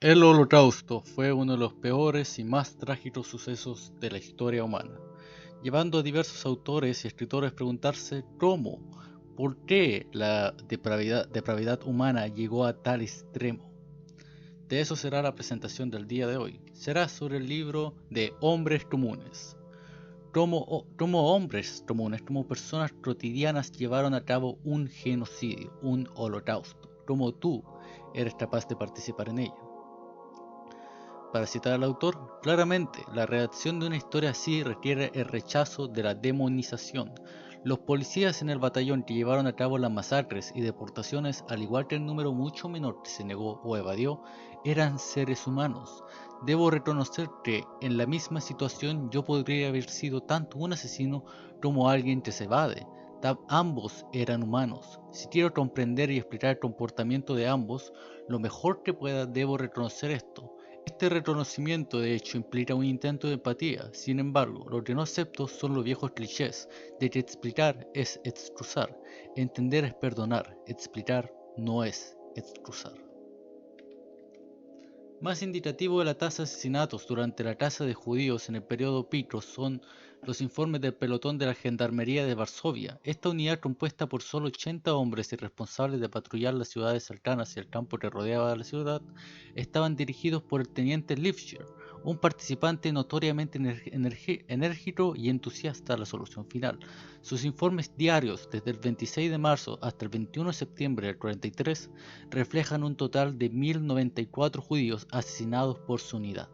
El Holocausto fue uno de los peores y más trágicos sucesos de la historia humana, llevando a diversos autores y escritores a preguntarse cómo, por qué la depravidad humana llegó a tal extremo. De eso será la presentación del día de hoy. Será sobre el libro de Hombres Comunes. Cómo hombres comunes, como personas cotidianas llevaron a cabo un genocidio, un holocausto. Cómo tú eres capaz de participar en ello. Para citar al autor, claramente, la redacción de una historia así requiere el rechazo de la demonización. Los policías en el batallón que llevaron a cabo las masacres y deportaciones, al igual que el número mucho menor que se negó o evadió, eran seres humanos. Debo reconocer que en la misma situación yo podría haber sido tanto un asesino como alguien que se evade. Ambos eran humanos. Si quiero comprender y explicar el comportamiento de ambos, lo mejor que pueda debo reconocer esto. Este reconocimiento de hecho implica un intento de empatía. Sin embargo, lo que no acepto son los viejos clichés de que explicar es excusar, entender es perdonar, explicar no es excusar. Más indicativo de la tasa de asesinatos durante la caza de judíos en el periodo Pico son los informes del pelotón de la Gendarmería de Varsovia. Esta unidad, compuesta por solo 80 hombres y responsables de patrullar las ciudades cercanas y el campo que rodeaba la ciudad, estaban dirigidos por el teniente Lifshire, un participante notoriamente enérgico y entusiasta a la solución final. Sus informes diarios desde el 26 de marzo hasta el 21 de septiembre del 43 reflejan un total de 1094 judíos asesinados por su unidad.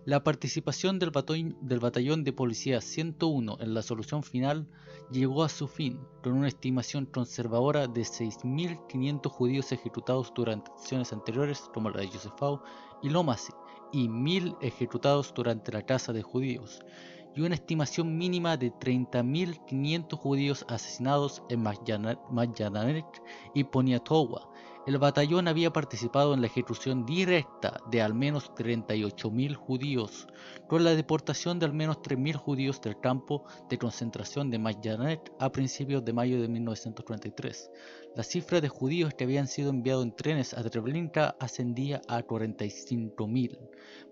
La participación del batallón de policía 101 en la solución final llegó a su fin con una estimación conservadora de 6.500 judíos ejecutados durante acciones anteriores como la de Yosefau y Lomasi, y 1.000 ejecutados durante la caza de judíos, y una estimación mínima de 30.500 judíos asesinados en Majdanek y Poniatowa. El batallón había participado en la ejecución directa de al menos 38.000 judíos, con la deportación de al menos 3.000 judíos del campo de concentración de Majdanek a principios de mayo de 1943. La cifra de judíos que habían sido enviados en trenes a Treblinka ascendía a 45.000.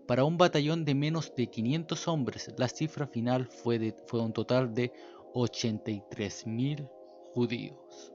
Para un batallón de menos de 500 hombres, la cifra final fue un total de 83.000 judíos.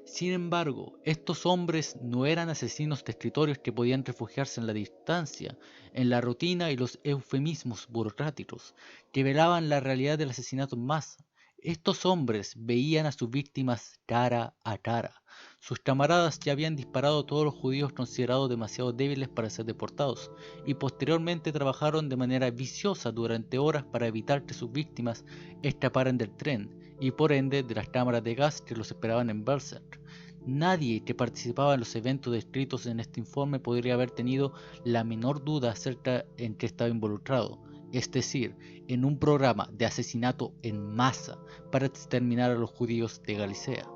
Sin embargo, estos hombres no eran asesinos de escritorios que podían refugiarse en la distancia, en la rutina y los eufemismos burocráticos, que velaban la realidad del asesinato en masa. Estos hombres veían a sus víctimas cara a cara. Sus camaradas ya habían disparado a todos los judíos considerados demasiado débiles para ser deportados, y posteriormente trabajaron de manera viciosa durante horas para evitar que sus víctimas escaparan del tren, y por ende de las cámaras de gas que los esperaban en Berserk. Nadie que participaba en los eventos descritos en este informe podría haber tenido la menor duda acerca en qué estaba involucrado, es decir, en un programa de asesinato en masa para exterminar a los judíos de Galicea.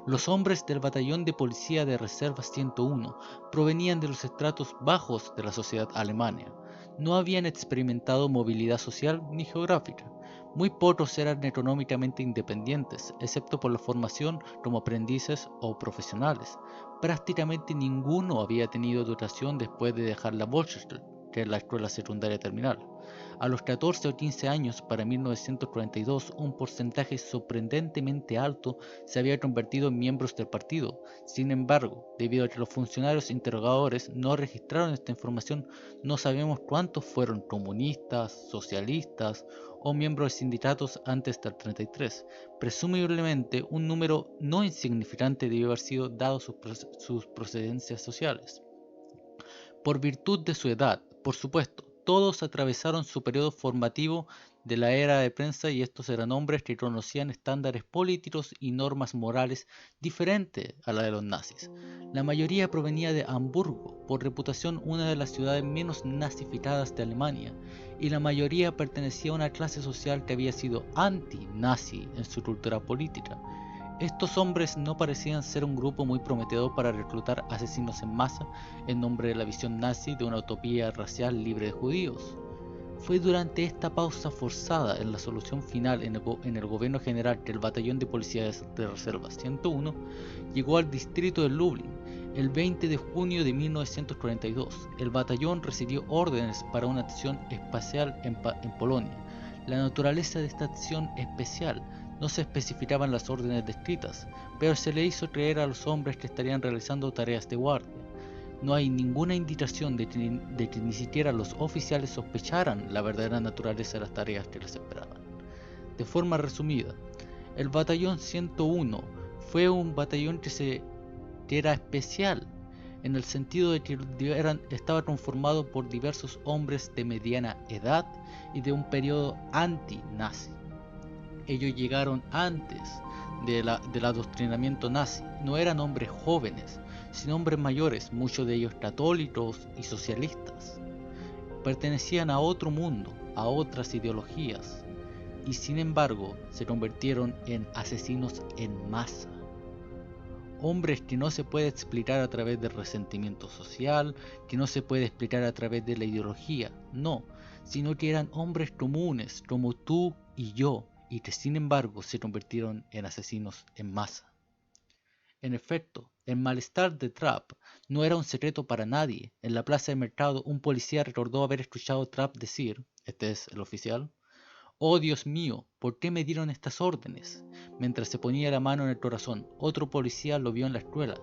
Los hombres del batallón de policía de reserva 101 provenían de los estratos bajos de la sociedad alemana. No habían experimentado movilidad social ni geográfica. Muy pocos eran económicamente independientes, excepto por la formación como aprendices o profesionales. Prácticamente ninguno había tenido educación después de dejar la Volksschule, que es la escuela secundaria terminal. A los 14 o 15 años, para 1942, un porcentaje sorprendentemente alto se había convertido en miembros del partido. Sin embargo, debido a que los funcionarios interrogadores no registraron esta información, no sabemos cuántos fueron comunistas, socialistas o miembros de sindicatos antes del 33. Presumiblemente, un número no insignificante debió haber sido dado sus procedencias sociales. Por virtud de su edad, por supuesto, todos atravesaron su periodo formativo de la era de prensa, y estos eran hombres que conocían estándares políticos y normas morales diferentes a la de los nazis. La mayoría provenía de Hamburgo, por reputación una de las ciudades menos nazificadas de Alemania, y la mayoría pertenecía a una clase social que había sido anti-nazi en su cultura política. Estos hombres no parecían ser un grupo muy prometedor para reclutar asesinos en masa en nombre de la visión nazi de una utopía racial libre de judíos. Fue durante esta pausa forzada en la solución final en el gobierno general que el batallón de policías de reserva 101 llegó al distrito de Lublin. El 20 de junio de 1942, el batallón recibió órdenes para una acción espacial en Polonia. La naturaleza de esta acción especial no se especificaban las órdenes descritas, pero se le hizo creer a los hombres que estarían realizando tareas de guardia. No hay ninguna indicación de que ni siquiera los oficiales sospecharan la verdadera naturaleza de las tareas que les esperaban. De forma resumida, el batallón 101 fue un batallón que era especial, en el sentido de que estaba conformado por diversos hombres de mediana edad y de un periodo anti-nazi. Ellos llegaron antes del adoctrinamiento nazi. No eran hombres jóvenes, sino hombres mayores, muchos de ellos católicos y socialistas. Pertenecían a otro mundo, a otras ideologías, y sin embargo se convirtieron en asesinos en masa. Hombres que no se puede explicar a través del resentimiento social, que no se puede explicar a través de la ideología, no, sino que eran hombres comunes como tú y yo, y que sin embargo se convirtieron en asesinos en masa. En efecto, el malestar de Trapp no era un secreto para nadie. En la plaza de mercado un policía recordó haber escuchado a Trapp decir, este es el oficial: «Oh Dios mío, ¿por qué me dieron estas órdenes?», mientras se ponía la mano en el corazón. Otro policía lo vio en la escuela.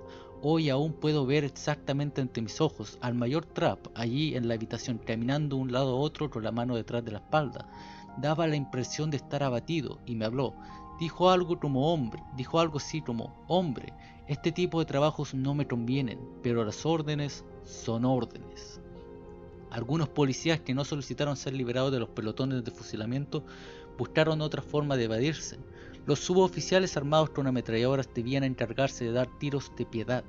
Hoy aún puedo ver exactamente ante mis ojos al mayor Trapp allí en la habitación, caminando de un lado a otro con la mano detrás de la espalda. Daba la impresión de estar abatido y me habló. Dijo algo así como: «Hombre, este tipo de trabajos no me convienen, pero las órdenes son órdenes». Algunos policías que no solicitaron ser liberados de los pelotones de fusilamiento buscaron otra forma de evadirse. Los suboficiales armados con ametralladoras debían encargarse de dar tiros de piedad,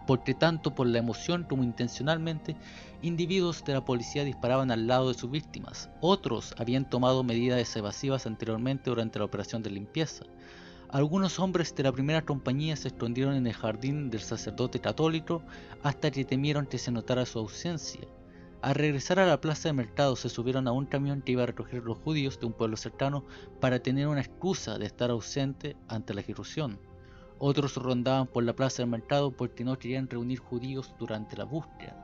porque tanto por la emoción como intencionalmente, individuos de la policía disparaban al lado de sus víctimas. Otros habían tomado medidas evasivas anteriormente durante la operación de limpieza. Algunos hombres de la primera compañía se escondieron en el jardín del sacerdote católico hasta que temieron que se notara su ausencia. Al regresar a la plaza de mercado se subieron a un camión que iba a recoger a los judíos de un pueblo cercano para tener una excusa de estar ausente ante la ejecución. Otros rondaban por la plaza del mercado porque no querían reunir judíos durante la búsqueda.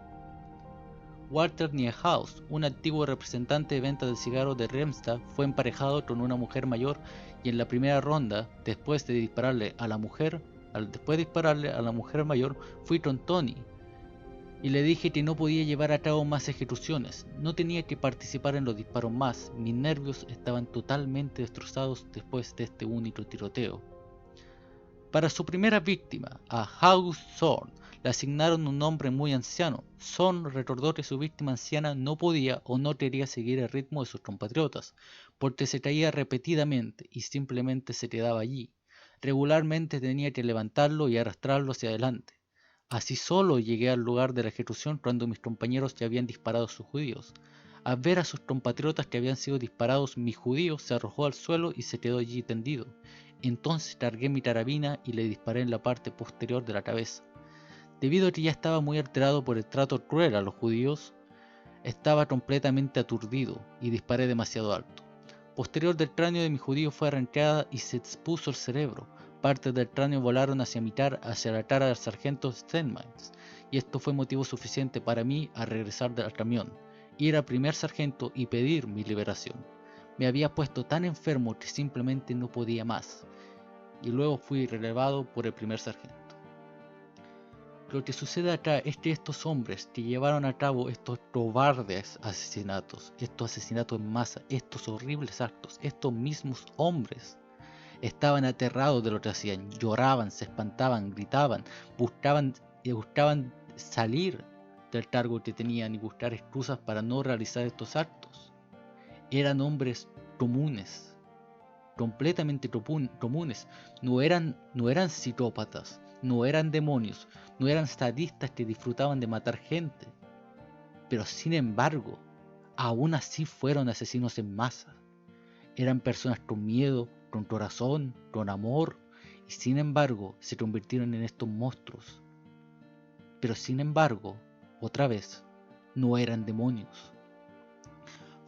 Walter Niehaus, un antiguo representante de venta de cigarros de Remstadt, fue emparejado con una mujer mayor y en la primera ronda, después de dispararle a la mujer mayor, fui con Tony y le dije que no podía llevar a cabo más ejecuciones, no tenía que participar en los disparos más, mis nervios estaban totalmente destrozados después de este único tiroteo. Para su primera víctima, a August Zorn, le asignaron un nombre muy anciano. Zorn recordó que su víctima anciana no podía o no quería seguir el ritmo de sus compatriotas, porque se caía repetidamente y simplemente se quedaba allí. Regularmente tenía que levantarlo y arrastrarlo hacia adelante. Así solo llegué al lugar de la ejecución cuando mis compañeros ya habían disparado a sus judíos. Al ver a sus compatriotas que habían sido disparados, mi judío se arrojó al suelo y se quedó allí tendido. Entonces cargué mi carabina y le disparé en la parte posterior de la cabeza. Debido a que ya estaba muy alterado por el trato cruel a los judíos, estaba completamente aturdido y disparé demasiado alto. Posterior del cráneo de mi judío fue arrancada y se expuso el cerebro. Partes del cráneo volaron hacia la cara del sargento Steinmetz, y esto fue motivo suficiente para mí a regresar al camión, ir al primer sargento y pedir mi liberación. Me había puesto tan enfermo que simplemente no podía más, y luego fui relevado por el primer sargento. Lo que sucede acá es que estos hombres que llevaron a cabo estos cobardes asesinatos, estos asesinatos en masa, estos horribles actos, estos mismos hombres estaban aterrados de lo que hacían, lloraban, se espantaban, gritaban, buscaban salir del cargo que tenían y buscar excusas para no realizar estos actos. Eran hombres comunes, completamente comunes, no eran psicópatas, no eran demonios, no eran sadistas que disfrutaban de matar gente, pero sin embargo, aún así fueron asesinos en masa. Eran personas con miedo, con corazón, con amor, y sin embargo se convirtieron en estos monstruos. Pero sin embargo, otra vez, no eran demonios.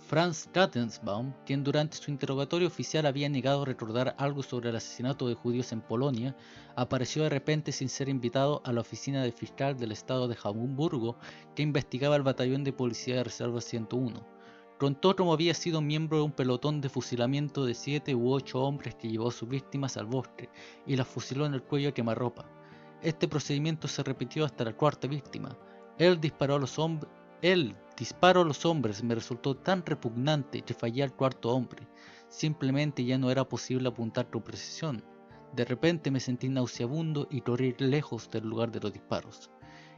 Franz Rattensbaum, quien durante su interrogatorio oficial había negado recordar algo sobre el asesinato de judíos en Polonia, apareció de repente sin ser invitado a la oficina del fiscal del estado de Hamburgo que investigaba el batallón de policía de reserva 101. Contó cómo había sido miembro de un pelotón de fusilamiento de 7 u 8 hombres que llevó a sus víctimas al bosque y las fusiló en el cuello a quemarropa. Este procedimiento se repitió hasta la cuarta víctima. El disparo a los hombres me resultó tan repugnante que fallé al cuarto hombre. Simplemente ya no era posible apuntar con precisión. De repente me sentí nauseabundo y corrí lejos del lugar de los disparos.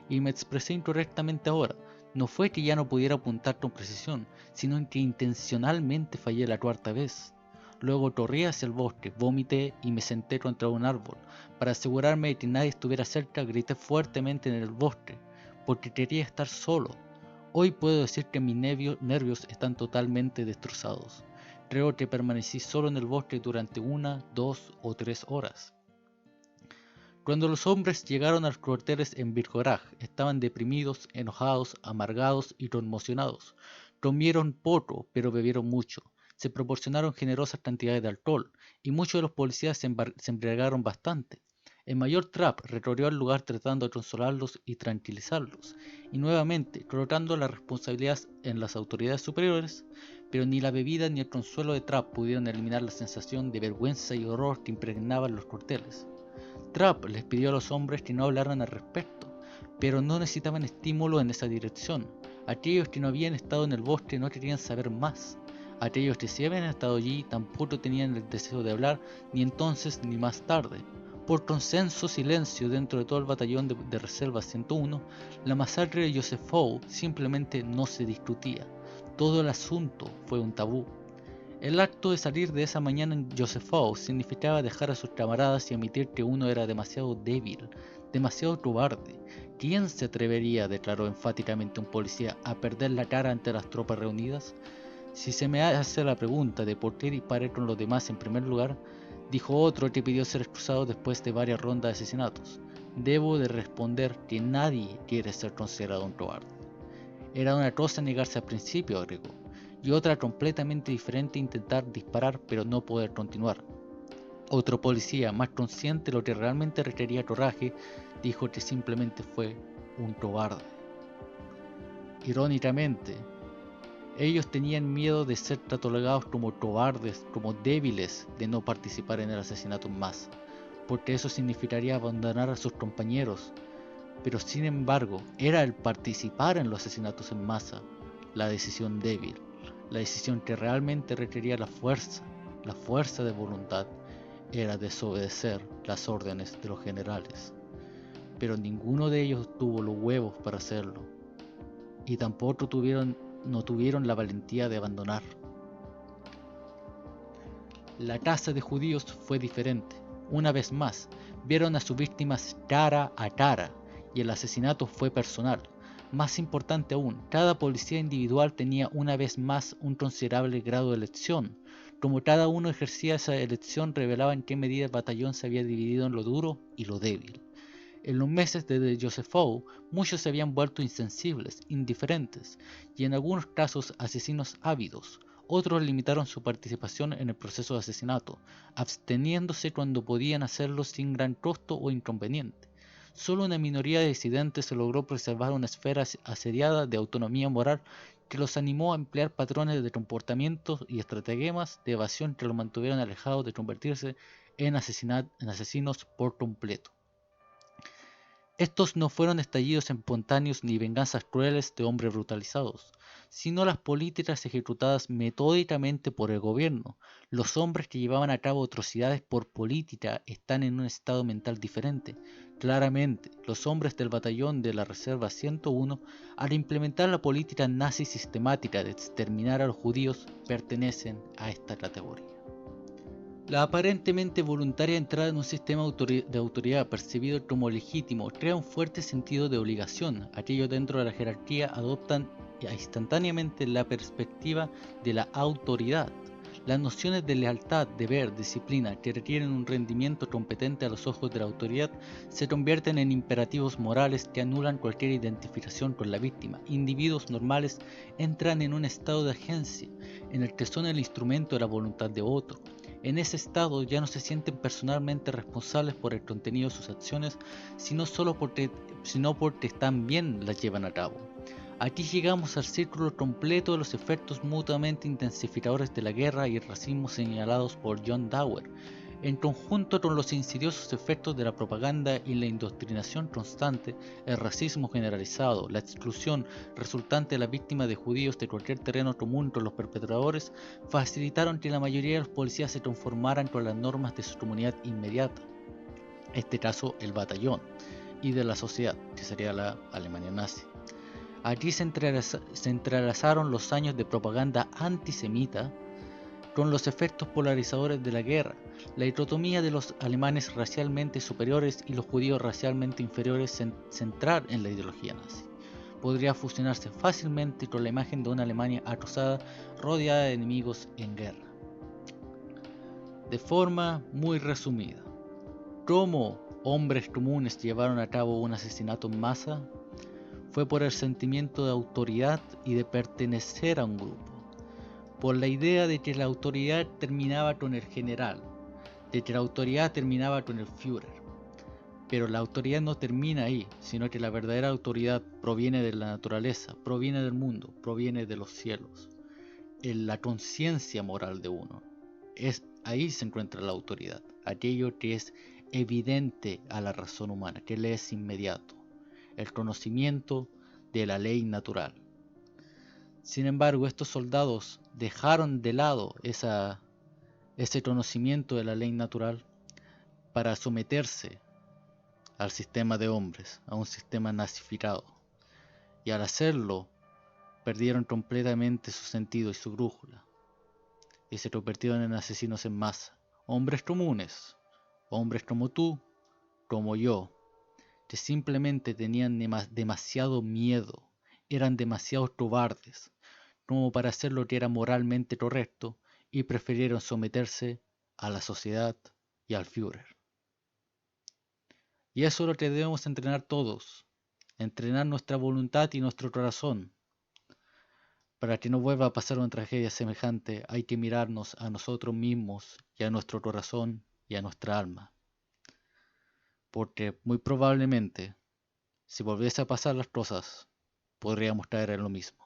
Y me expresé incorrectamente ahora. No fue que ya no pudiera apuntar con precisión, sino en que intencionalmente fallé la cuarta vez. Luego corrí hacia el bosque, vomité y me senté contra un árbol. Para asegurarme de que nadie estuviera cerca, grité fuertemente en el bosque, porque quería estar solo. Hoy puedo decir que mis nervios están totalmente destrozados. Creo que permanecí solo en el bosque durante 1, 2 o 3 horas. Cuando los hombres llegaron a los cuarteles en Birjoraj, estaban deprimidos, enojados, amargados y conmocionados. Comieron poco, pero bebieron mucho. Se proporcionaron generosas cantidades de alcohol, y muchos de los policías se embriagaron bastante. El mayor Trapp recorrió el lugar tratando de consolarlos y tranquilizarlos, y nuevamente colocando la responsabilidad en las autoridades superiores, pero ni la bebida ni el consuelo de Trapp pudieron eliminar la sensación de vergüenza y horror que impregnaban los cuarteles. Trapp les pidió a los hombres que no hablaran al respecto, pero no necesitaban estímulo en esa dirección. Aquellos que no habían estado en el bosque no querían saber más. Aquellos que sí habían estado allí tampoco tenían el deseo de hablar, ni entonces ni más tarde. Por consenso silencio dentro de todo el batallón de reserva 101, la masacre de Joseph simplemente no se discutía. Todo el asunto fue un tabú. El acto de salir de esa mañana en Joseph significaba dejar a sus camaradas y admitir que uno era demasiado débil, demasiado cobarde. ¿Quién se atrevería, declaró enfáticamente un policía, a perder la cara ante las tropas reunidas? Si se me hace la pregunta de por qué disparé con los demás en primer lugar, dijo otro que pidió ser excusado después de varias rondas de asesinatos, debo de responder que nadie quiere ser considerado un cobarde. Era una cosa negarse al principio, agregó, y otra completamente diferente intentar disparar pero no poder continuar. Otro policía, más consciente de lo que realmente requería coraje, dijo que simplemente fue un cobarde. Irónicamente, ellos tenían miedo de ser catalogados como cobardes, como débiles de no participar en el asesinato en masa, porque eso significaría abandonar a sus compañeros. Pero sin embargo, era el participar en los asesinatos en masa la decisión débil, la decisión que realmente requería la fuerza de voluntad, era desobedecer las órdenes de los generales. Pero ninguno de ellos tuvo los huevos para hacerlo, y tampoco no tuvieron la valentía de abandonar. La casa de judíos fue diferente. Una vez más, vieron a sus víctimas cara a cara, y el asesinato fue personal. Más importante aún, cada policía individual tenía una vez más un considerable grado de elección. Como cada uno ejercía esa elección, revelaba en qué medida el batallón se había dividido en lo duro y lo débil. En los meses de Joseph muchos se habían vuelto insensibles, indiferentes, y en algunos casos asesinos ávidos. Otros limitaron su participación en el proceso de asesinato, absteniéndose cuando podían hacerlo sin gran costo o inconveniente. Solo una minoría de disidentes se logró preservar una esfera asediada de autonomía moral que los animó a emplear patrones de comportamiento y estratagemas de evasión que los mantuvieron alejados de convertirse en asesinos por completo. Estos no fueron estallidos espontáneos ni venganzas crueles de hombres brutalizados, sino las políticas ejecutadas metódicamente por el gobierno. Los hombres que llevaban a cabo atrocidades por política están en un estado mental diferente. Claramente, los hombres del batallón de la Reserva 101, al implementar la política nazi sistemática de exterminar a los judíos, pertenecen a esta categoría. La aparentemente voluntaria entrada en un sistema de autoridad percibido como legítimo crea un fuerte sentido de obligación. Aquellos dentro de la jerarquía adoptan instantáneamente la perspectiva de la autoridad. Las nociones de lealtad, deber, disciplina, que requieren un rendimiento competente a los ojos de la autoridad, se convierten en imperativos morales que anulan cualquier identificación con la víctima. Individuos normales entran en un estado de agencia, en el que son el instrumento de la voluntad de otro. En ese estado ya no se sienten personalmente responsables por el contenido de sus acciones, sino porque también las llevan a cabo. Aquí llegamos al círculo completo de los efectos mutuamente intensificadores de la guerra y el racismo señalados por John Dower, en conjunto con los insidiosos efectos de la propaganda y la indoctrinación constante. El racismo generalizado, la exclusión resultante de las víctimas de judíos de cualquier terreno común con los perpetradores, facilitaron que la mayoría de los policías se conformaran con las normas de su comunidad inmediata, en este caso el batallón, y de la sociedad, que sería la Alemania nazi. Allí se entrelazaron los años de propaganda antisemita con los efectos polarizadores de la guerra, la dicotomía de los alemanes racialmente superiores y los judíos racialmente inferiores centrar en la ideología nazi. Podría fusionarse fácilmente con la imagen de una Alemania acosada, rodeada de enemigos en guerra. De forma muy resumida, ¿cómo hombres comunes llevaron a cabo un asesinato en masa? Fue por el sentimiento de autoridad y de pertenecer a un grupo, por la idea de que la autoridad terminaba con el general, de que la autoridad terminaba con el Führer. Pero la autoridad no termina ahí, sino que la verdadera autoridad proviene de la naturaleza, proviene del mundo, proviene de los cielos, en la conciencia moral de uno. Ahí se encuentra la autoridad, aquello que es evidente a la razón humana, que le es inmediato, el conocimiento de la ley natural. Sin embargo, estos soldados dejaron de lado ese conocimiento de la ley natural para someterse al sistema de hombres, a un sistema nazificado. Y al hacerlo, perdieron completamente su sentido y su brújula. Y se convirtieron en asesinos en masa. Hombres comunes, hombres como tú, como yo, que simplemente tenían demasiado miedo, eran demasiado cobardes como para hacer lo que era moralmente correcto y prefirieron someterse a la sociedad y al Führer. Y eso es lo que debemos entrenar todos, entrenar nuestra voluntad y nuestro corazón. Para que no vuelva a pasar una tragedia semejante, hay que mirarnos a nosotros mismos y a nuestro corazón y a nuestra alma. Porque muy probablemente, si volviese a pasar las cosas, podríamos caer en lo mismo.